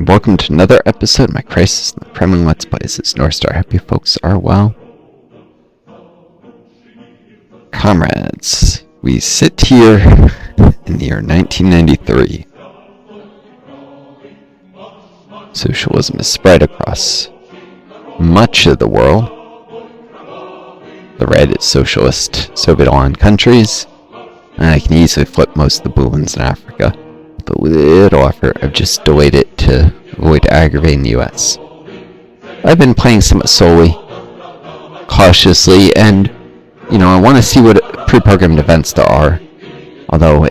and welcome to another episode of my Crisis in the Kremlin Let's Plays. It's Northstar. Hope you folks are well. Comrades, we sit here in the year 1993. Socialism is spread across much of the world. The red is socialist, Soviet-aligned countries, and I can easily flip most of the blue ones in Africa. The little effort of just delayed it to avoid aggravating the US. I've been playing somewhat slowly, cautiously, and, I want to see what pre-programmed events there are. Although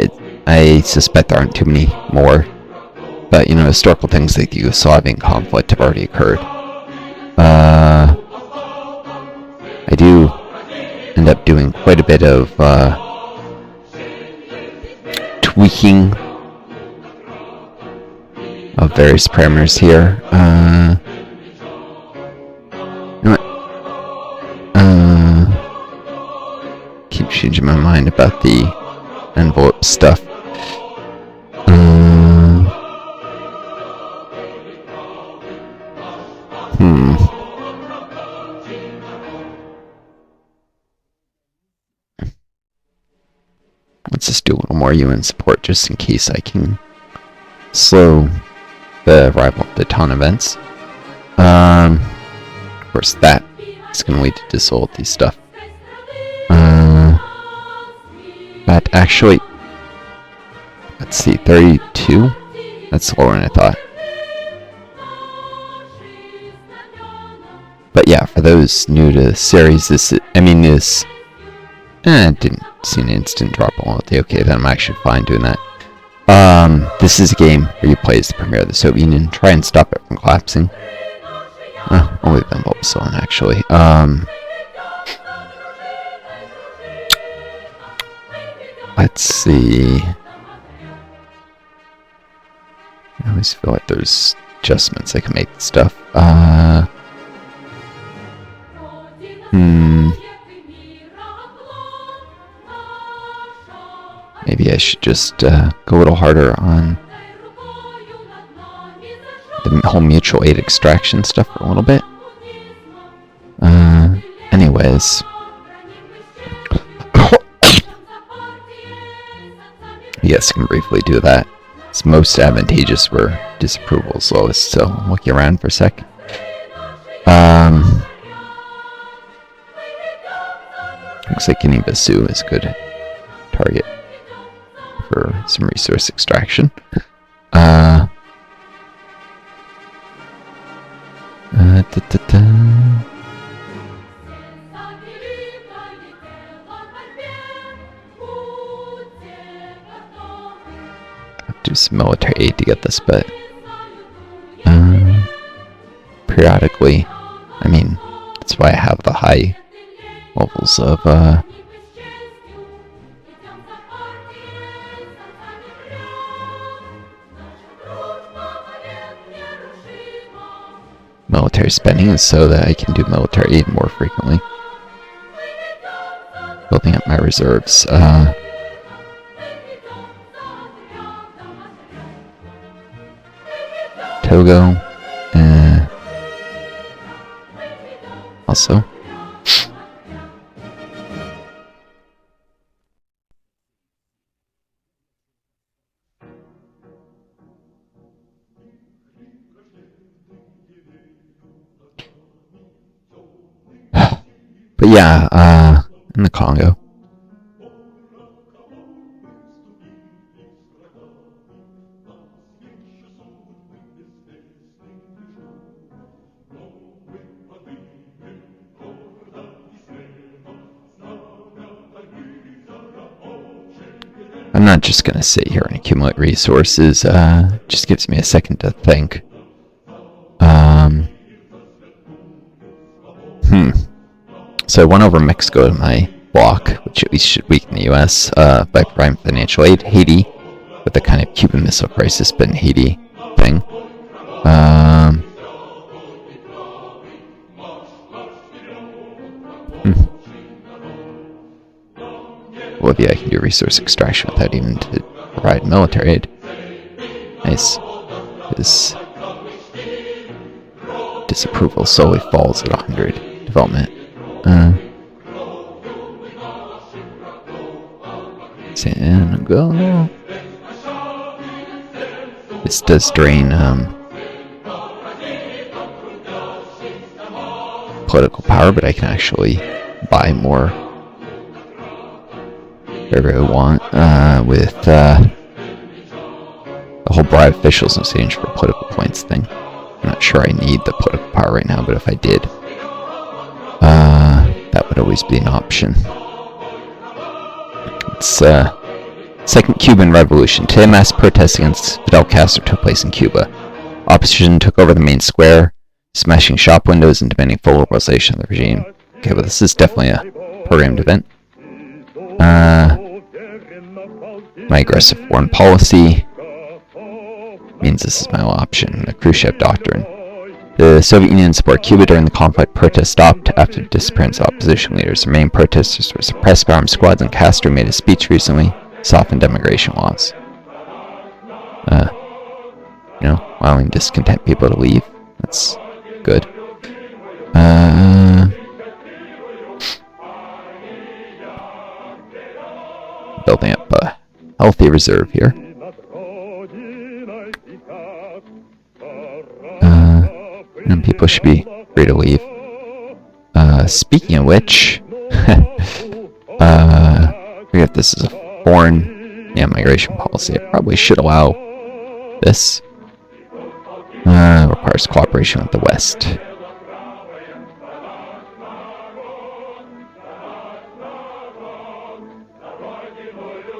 I suspect there aren't too many more. But, historical things like the Yugoslavian conflict have already occurred. I do end up doing quite a bit of tweaking of various parameters here. Keep changing my mind about the envelope stuff. Let's just do a little more UN support just in case I can slow the arrival of the town events. Of course, that is going to lead to disloyalty stuff. But actually, let's see, 32? That's lower than I thought. But yeah, for those new to the series, didn't see an instant drop on it. Okay, then I'm actually fine doing that. This is a game where you play as the premier of the Soviet Union, try and stop it from collapsing. I'll leave them both on, actually. Let's see. I always feel like there's adjustments I can make to stuff. Maybe I should just go a little harder on the whole mutual aid extraction stuff for a little bit. Anyways. Yes, I can briefly do that. It's most advantageous where disapproval is lowest, so I'm looking around for a sec. Looks like Guinea Bissau is a good target for some resource extraction. I'll do some military aid to get this, but periodically, that's why I have the high levels of military spending is so that I can do military aid more frequently. Building up my reserves. Togo. Also. But yeah, in the Congo. I'm not just gonna sit here and accumulate resources, just gives me a second to think. So I went over Mexico to my bloc, which at least should weaken the US, by providing financial aid. Haiti, with the kind of Cuban Missile Crisis, but in Haiti thing. Libya, I can do resource extraction without even to provide military aid. Nice. This disapproval slowly falls at 100. Development. And go. This does drain political power, but I can actually buy more whatever I want with the whole bribe officials in exchange for political points thing. I'm not sure I need the political power right now, but if I did, that would always be an option. It's Second Cuban Revolution. Today, mass protests against Fidel Castro took place in Cuba. Opposition took over the main square, smashing shop windows and demanding full liberalization of the regime. Okay, well, this is definitely a programmed event. My aggressive foreign policy means this is my option. The Khrushchev Doctrine. The Soviet Union supported Cuba during the conflict. Protests stopped after the disappearance of opposition leaders. The main protesters were suppressed by armed squads, and Castro made a speech recently, softened immigration laws. Allowing discontent people to leave. That's good. Building up a healthy reserve here. And people should be free to leave. Speaking of which, forget this is a foreign migration policy. I probably should allow this. Requires cooperation with the West.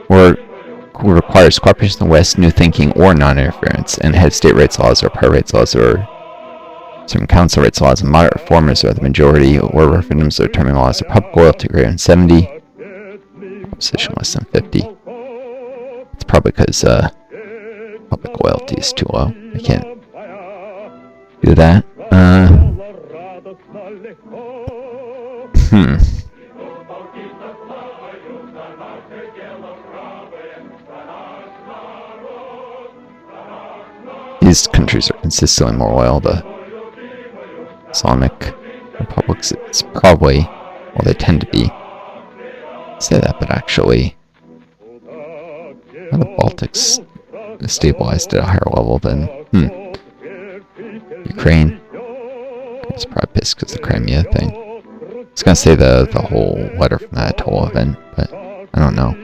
Or requires cooperation with the West, new thinking, or non-interference, and head state rights laws or par rights laws or certain council rights laws, and moderate reformers are the majority, or referendums or determining laws of public loyalty greater than 70, opposition less than 50. It's probably because public loyalty is too low. I can't do that. These countries are consistently more loyal. The Islamic republics, it's probably, well, they tend to be. Say that, but actually, the Baltics stabilized at a higher level than Ukraine. It's probably pissed because of the Crimea thing. I was gonna say the whole letter from that Atoll event, but I don't know.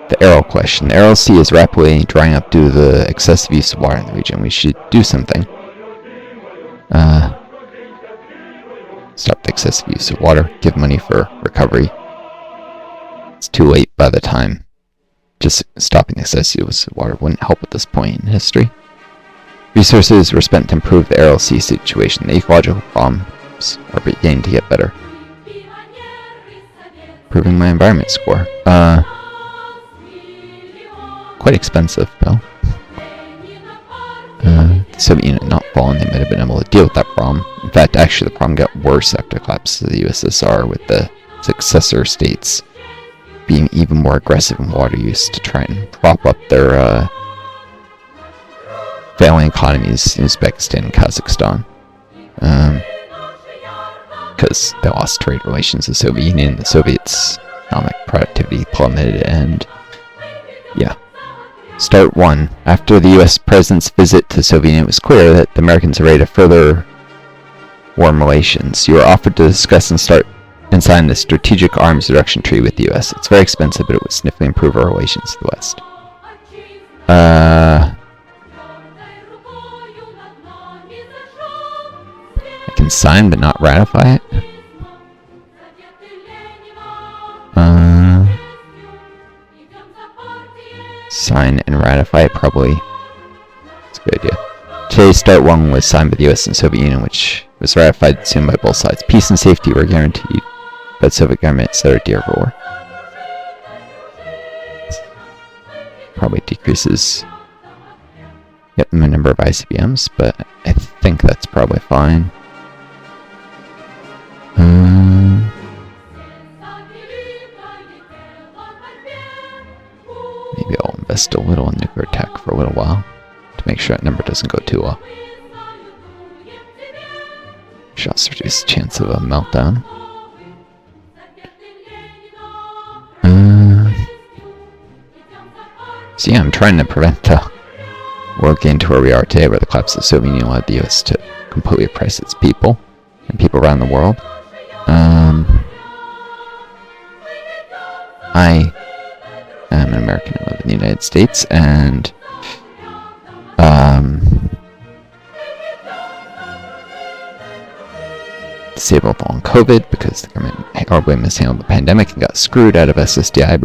The Aral question. The Aral Sea is rapidly drying up due to the excessive use of water in the region. We should do something. Stop the excessive use of water. Give money for recovery. It's too late by the time. Just stopping the excessive use of water wouldn't help at this point in history. Resources were spent to improve the Aral Sea situation. The ecological problems are beginning to get better. Improving my environment score. Quite expensive, though. The Soviet Union not fallen, they might have been able to deal with that problem. In fact, actually, the problem got worse after the collapse of the USSR, with the successor states being even more aggressive in water use to try and prop up their failing economies in Uzbekistan and Kazakhstan. Because they lost trade relations with the Soviet Union, the Soviets' economic productivity plummeted, and yeah. Start 1. After the U.S. President's visit to the Soviet Union, it was clear that the Americans are ready to further warm relations. You were offered to discuss and sign the Strategic Arms Reduction Treaty with the U.S. It's very expensive, but it would significantly improve our relations with the West. I can sign but not ratify it? Sign and ratify it, probably. That's a good idea. Today's Start 1 was signed by the US and Soviet Union, which was ratified soon by both sides. Peace and safety were guaranteed by the Soviet government, etc. Dear. Probably decreases the number of ICBMs, but I think that's probably fine. invest a little in nuclear tech for a little while to make sure that number doesn't go too well. Should also reduce the chance of a meltdown. So yeah, I'm trying to prevent the world getting to where we are today, where the collapse of the Soviet Union allowed the US to completely oppress its people and people around the world. I am an American and live in the United States, and disabled on COVID because the government horribly mishandled the pandemic and got screwed out of SSDI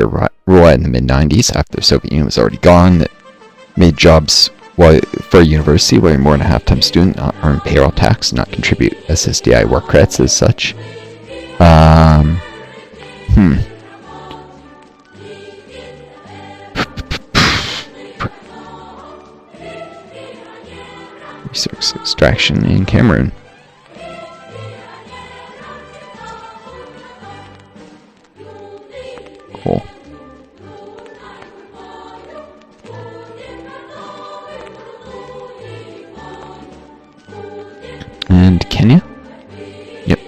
rule in the mid-90s after the Soviet Union was already gone. That made jobs for a university where more than a half-time student not earn payroll tax, not contribute SSDI work credits as such. Resource extraction in Cameroon. Cool. And Kenya? Yep.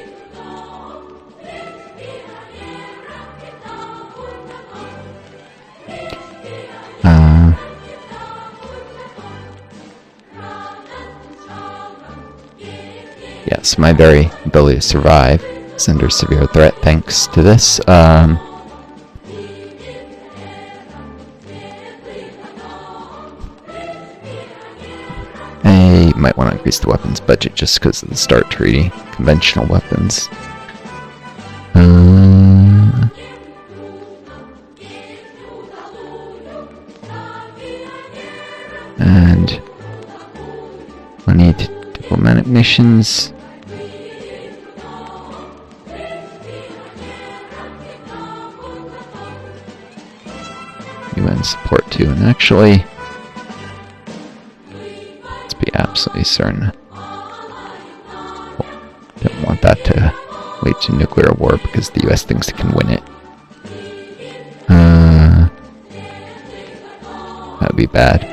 Yes, my very ability to survive is under severe threat thanks to this. I might want to increase the weapons budget just because of the START treaty. Conventional weapons. And money to diplomatic missions. UN support too, and actually, let's be absolutely certain. Don't want that to lead to nuclear war because the US thinks it can win it. That would be bad.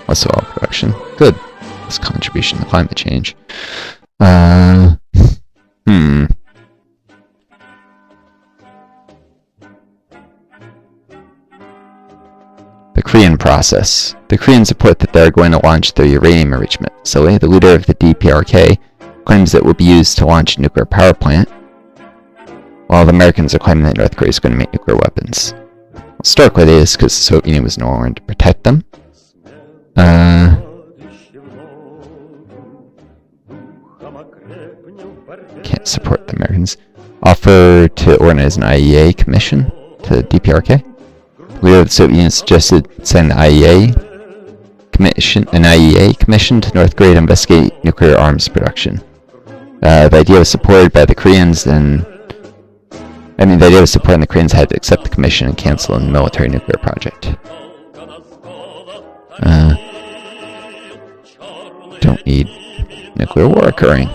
Less oil production. Good. Less contribution to climate change. The Korean process. The Koreans report that they are going to launch their uranium enrichment facility. The leader of the DPRK claims it will be used to launch a nuclear power plant, while the Americans are claiming that North Korea is going to make nuclear weapons. Historically, it is because the Soviet Union was no longer to protect them. Can't support the Americans. Offer to organize an IEA commission to DPRK. The leader of the Soviet Union suggested sending the IEA commission to North Korea to investigate nuclear arms production. The idea was supported by the Koreans, the idea was supported, and the Koreans had to accept the commission and cancel the military nuclear project. Don't need nuclear war occurring.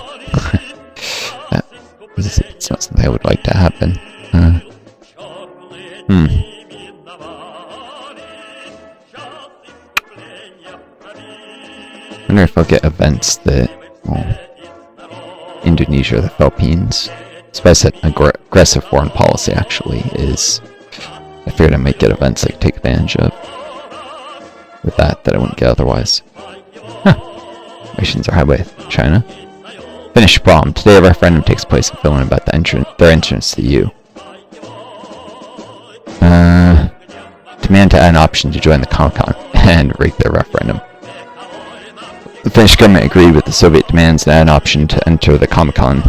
It's not something I would like to happen. I wonder if I'll get events that, Indonesia or the Philippines. So I said aggressive foreign policy actually is, I figured I might get events I could take advantage of with that I wouldn't get otherwise. Relations are high with China. Finnish problem. Today a referendum takes place in Finland about their entrance to the EU. Demand to add an option to join the COMECON and rig their referendum. The Finnish government agreed with the Soviet demands to add an option to enter the COMECON.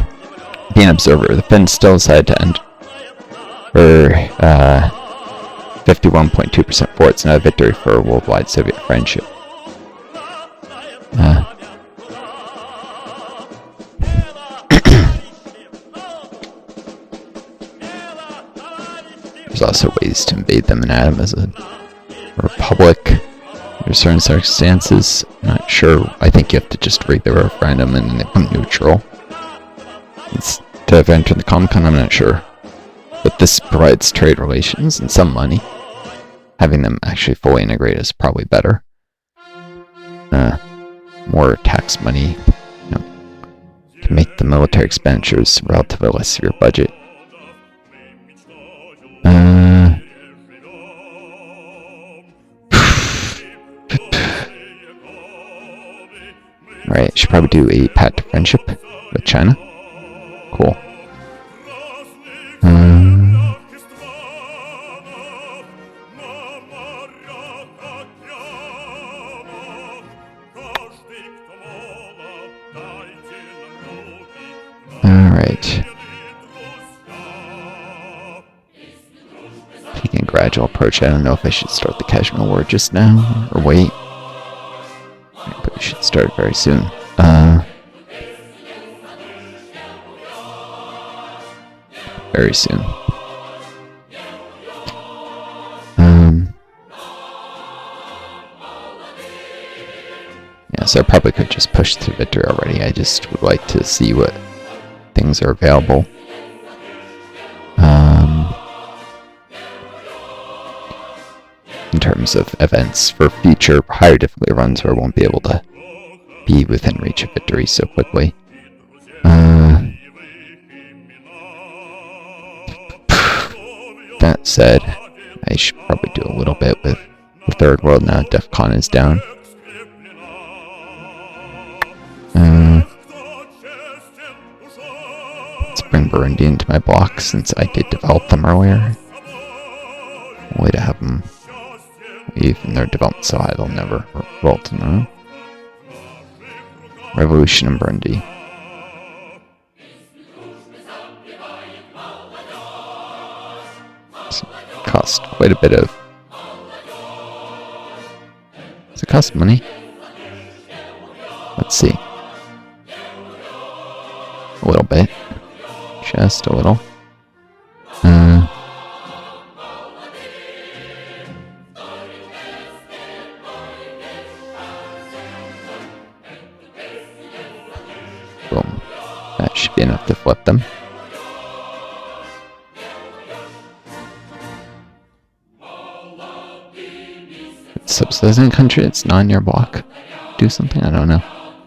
Be an observer. The Finns still decided to enter 51.2% for it's another victory for worldwide Soviet friendship. There's also ways to invade them and add them as a republic under certain circumstances. I'm not sure. I think you have to just rig the referendum and then they become neutral. It's to have entered the COMECON, I'm not sure. But this provides trade relations and some money. Having them actually fully integrate is probably better. More tax money, can make the military expenditures relatively less of your budget. Alright, I should probably do a pact of friendship with China. Cool. Alright. Taking a gradual approach. I don't know if I should start the Kashmir War just now, or wait. But we should start very soon. Very soon. Yeah, so I probably could just push to victory already. I just would like to see what things are available. In terms of events for future higher difficulty runs where I won't be able to be within reach of victory so quickly. That said, I should probably do a little bit with the third world now DEFCON is down. Let's bring Burundi into my block since I did develop them earlier. Way to have them leave in their development so high they'll never revolt in their own. Revolution in Burundi. Cost quite a bit of... Does it cost money? Let's see. A little bit. Just a little. Boom. That should be enough to flip them. Subsidizing a country that's not in your block. Do something? I don't know.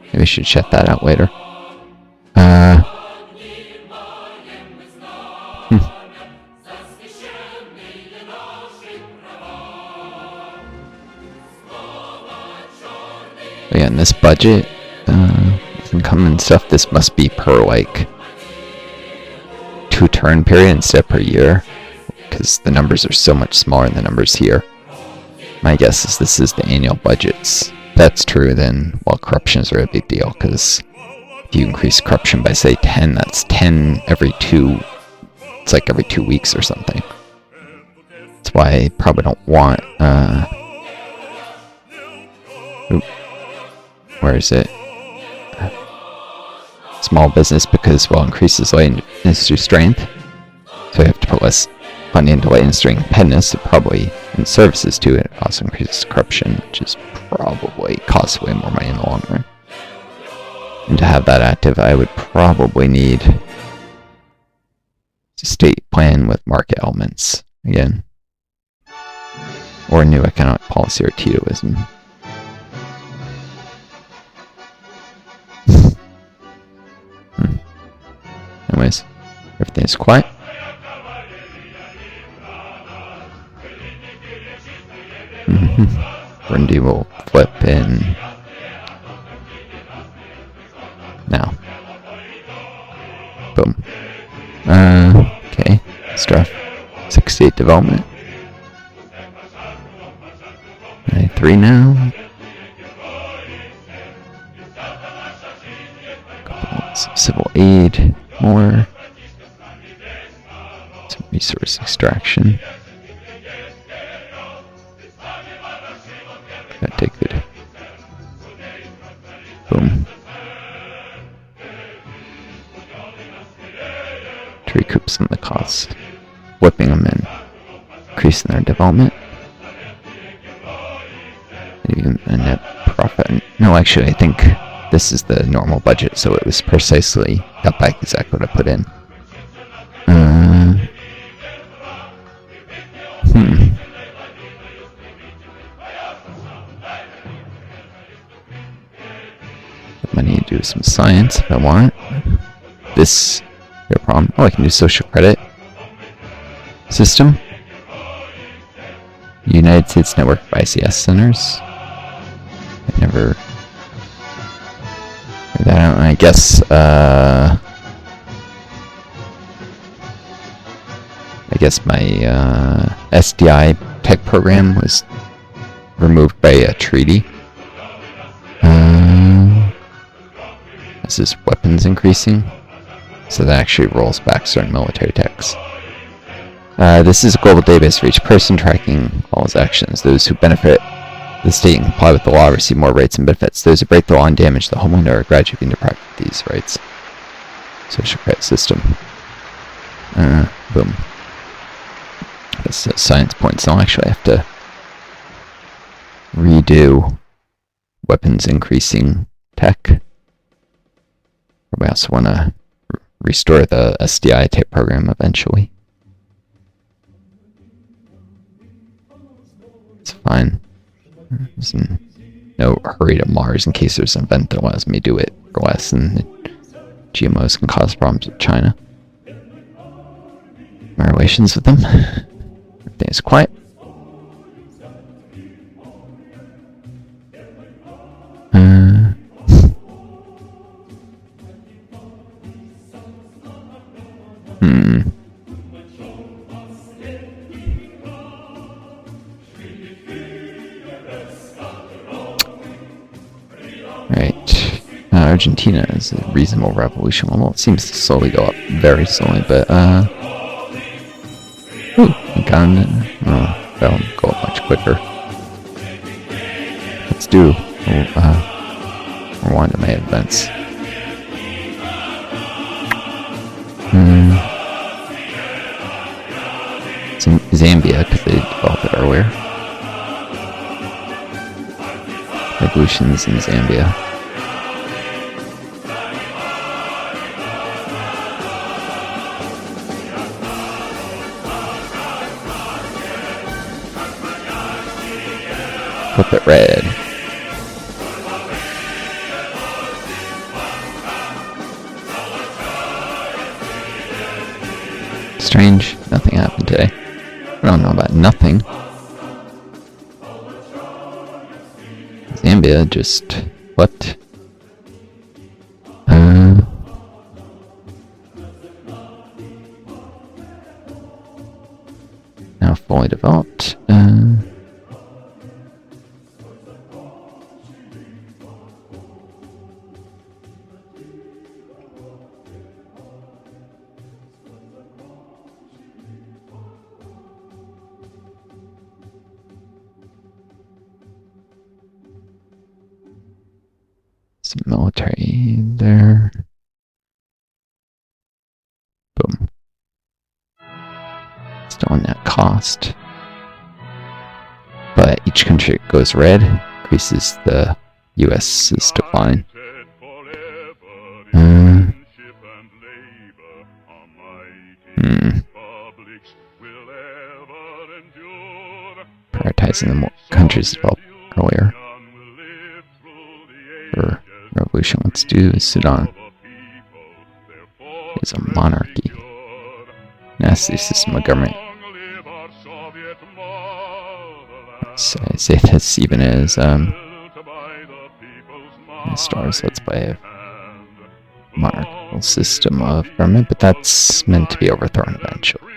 Maybe I should check that out later. Again, this budget, income and stuff, this must be per, like, 2-turn period instead of per year. Because the numbers are so much smaller than the numbers here. My guess is this is the annual budgets. If that's true, then, well, corruption is a really big deal, because if you increase corruption by, say, 10, that's 10 every 2... It's like every 2 weeks or something. That's why I probably don't want, where is it? Small business, because, well, increases light industry strength. So you have to put less funding into light industry independence, it probably, in services too, it also increases corruption, which is probably costs way more money in the long run. And to have that active, I would probably need a state plan with market elements, again. Or a new economic policy or Titoism. Anyways, everything is quiet. Burundi will flip in now. Boom. Okay. Stuff. 68 development. 93 now. Some civil aid. More. Some resource extraction. That take good. Boom. To recoup some of the costs. Whipping them in. Increasing their development. Even a net profit. No, actually, I think this is the normal budget, so it was precisely got back exactly what I put in. do some science if I want. This, no problem. Oh, I can do social credit system. United States network of ICS centers. I never heard that out. I guess my SDI tech program was removed by a treaty. This is weapons increasing, so that actually rolls back certain military techs. This is a global database for each person tracking all his actions. Those who benefit the state and comply with the law receive more rights and benefits. Those who break the law and damage the homeland are gradually being deprived of these rights. Social credit system. Boom. This is science points. I'll actually have to redo weapons increasing tech. We also want to restore the SDI type program eventually. It's fine. There's no hurry to Mars in case there's an event that allows me to do it for less, and GMOs can cause problems with China. My relations with them. Everything is quiet. Argentina is a reasonable revolution level. It seems to slowly go up, very slowly, but that'll go up much quicker. Let's do Rwanda May events. It's in Zambia because they developed it earlier. Revolutions in Zambia. Flip it red. Strange, nothing happened today. I don't know about nothing. Zambia just flipped. Now fully developed. Some military there. Boom. Still on net cost. But each country goes red, increases the US's decline. Prioritizing the more countries developed earlier. For revolution, let's do Sudan. It's a monarchy. Nasty system of government. Let's say this even is stars. Let's buy a monarchical system of government, but that's meant to be overthrown eventually.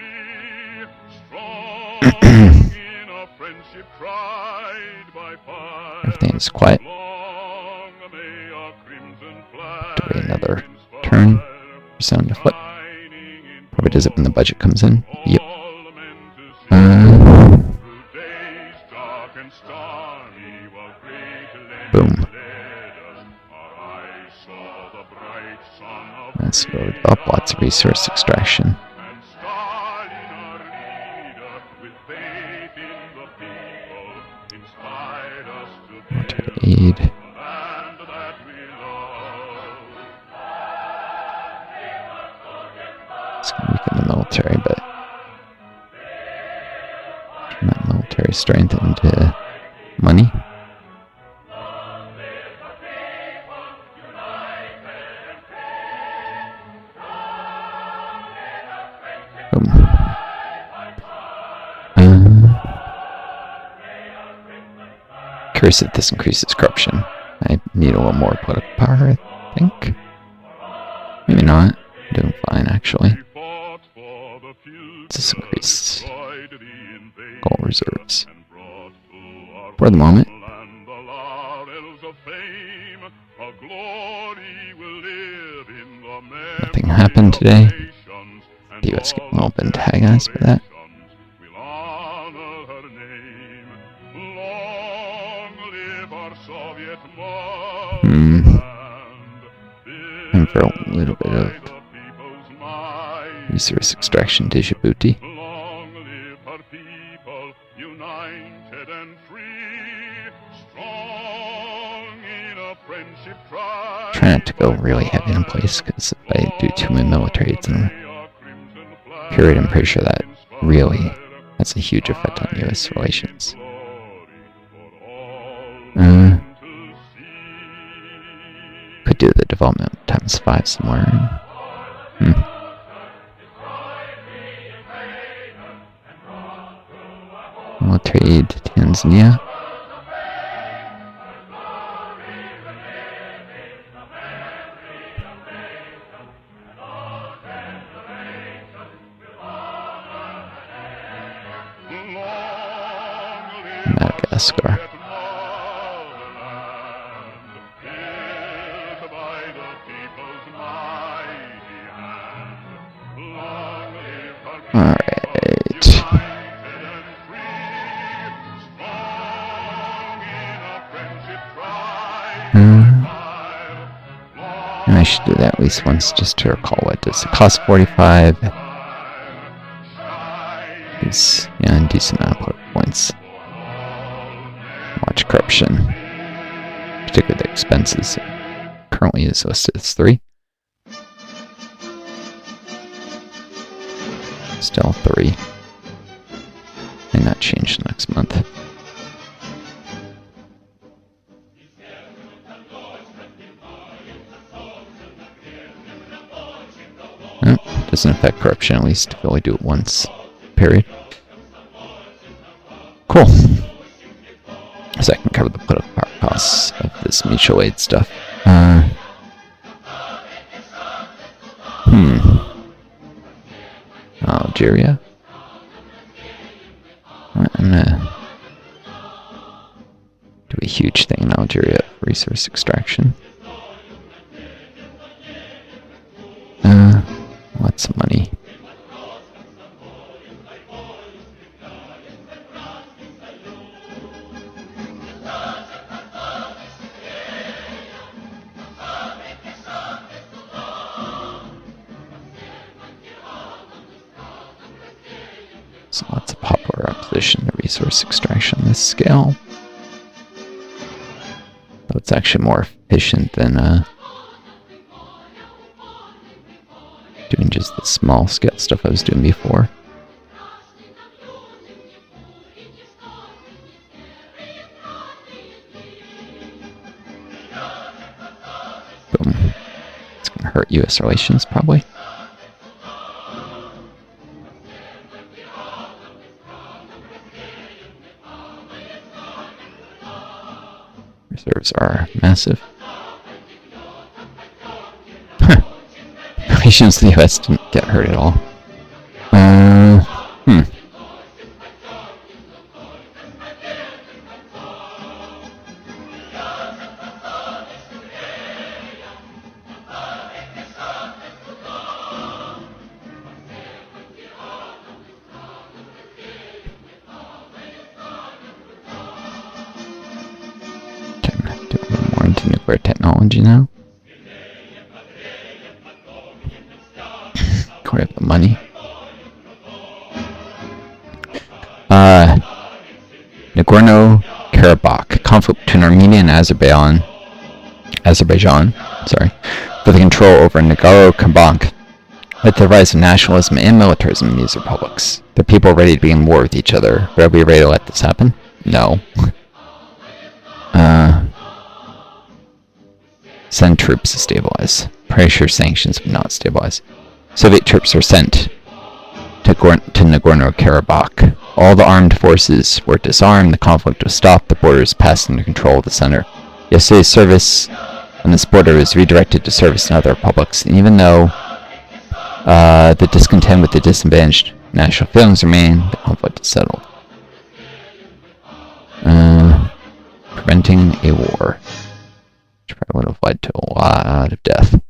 Everything is quiet. Do another turn. Sound to flip. Probably does it when the budget comes in. Yep. Boom. Let's go up. Lots of resource extraction. Military aid. It's going to weaken the military, but turn that military strength into money. Curious if this increases corruption. I need a little more political power, I think. Maybe not. I'm doing fine, actually. Let's just increase gold reserves. For the moment. Nothing happened today. The US getting a little bit antagonized by that. And for a little bit of resource extraction to Djibouti. Try not to go really heavy in place, because if I do too many military aids in a period, I'm pretty sure that really has a huge effect on US relations. Could do the development times 5 somewhere. Military aid to Tanzania. Madagascar. And I should do that at least once just to recall what does it cost. 45. It's a decent amount of points. Watch corruption, particularly the expenses. Currently is listed as 3. Still 3. May not change next month. Doesn't affect corruption, at least if you only do it once. Period. Cool. So I can cover the political power costs of this mutual aid stuff. Algeria. I'm gonna do a huge thing in Algeria for resource extraction. Lots of money. So lots of popular opposition to resource extraction on this scale. Though it's actually more efficient than doing just the small scale stuff I was doing before. Boom. It's gonna hurt US relations, probably. Reserves are massive. Relations to the US didn't get hurt at all. More into nuclear technology now. We have the money. Nagorno-Karabakh, conflict between Armenia and Azerbaijan, for the control over Nagorno-Karabakh. With the rise of nationalism and militarism in these republics, the people are ready to be in war with each other. Are we ready to let this happen? No. Send troops to stabilize. Pressure sanctions but not stabilize. Soviet troops are sent to Nagorno-Karabakh. All the armed forces were disarmed, the conflict was stopped, the borders passed under control of the center. Yesterday's service on this border was redirected to service in other republics, and even though the discontent with the disadvantaged national feelings remain, the conflict is settled. Preventing a war, which probably would have led to a lot of death and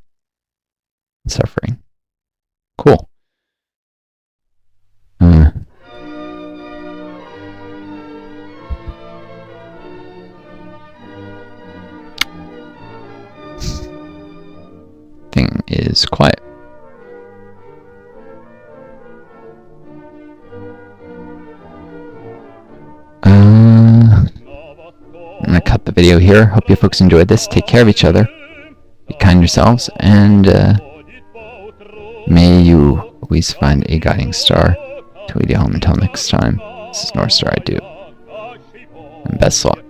suffering. Cool. Thing is quiet. I'm gonna cut the video here. Hope you folks enjoyed this. Take care of each other. Be kind to yourselves, and may you always find a guiding star to lead you home. Until next time, this is Northstar. I do. And best luck.